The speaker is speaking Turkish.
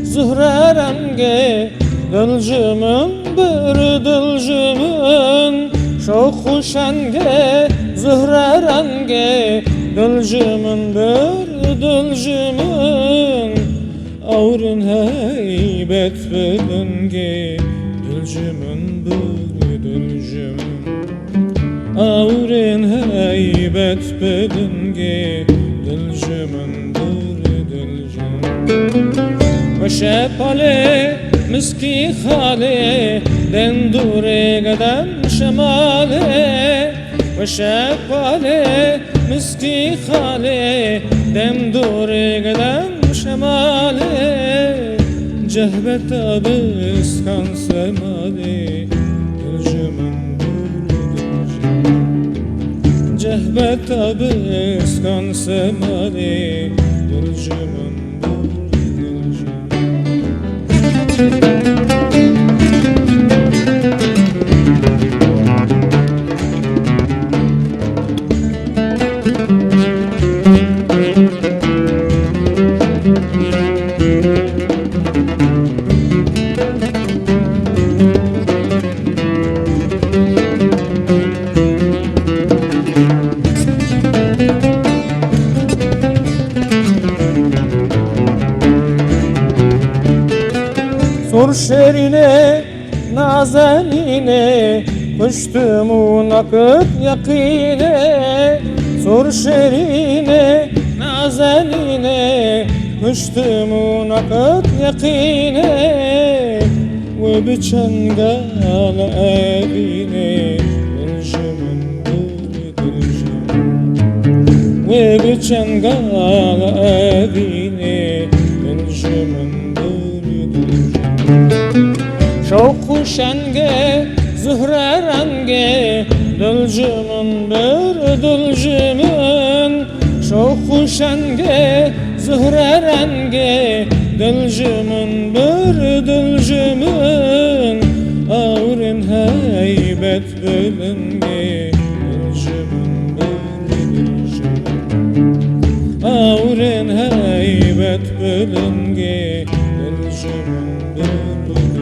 Zühre rengi dılcımın bir dılcımın, çok hoşenge zühre rengi dılcımın bir dılcımın, avrın heybet bedenge dılcımın bir dılcımın, avrın heybet bedenge dılcımın bir dılcımın. وشپاله مسکی خاله دندوره قدم شماله وشپاله مسکی خاله دندوره قدم شماله جهبت آبس کن سماله دلجمن جهبت آبس کن سماله دلجمن Sor şerine, nazenine, kuştumun akıp yakine. Sor şerine, nazenine, kuştumun akıp yakine. Ve biçengala evine, dılcımın bir dılcım. Ve biçengala evine, dılcımın bir dılcım. Çok hoşenge zühre rengi dılcımın bir dılcımın, çok hoşenge zühre rengi dılcımın bir dılcımın, avrın heybet bölünge dılcımın bir dılcımın, avrın heybet bölünge dılcımın bir dılcımın.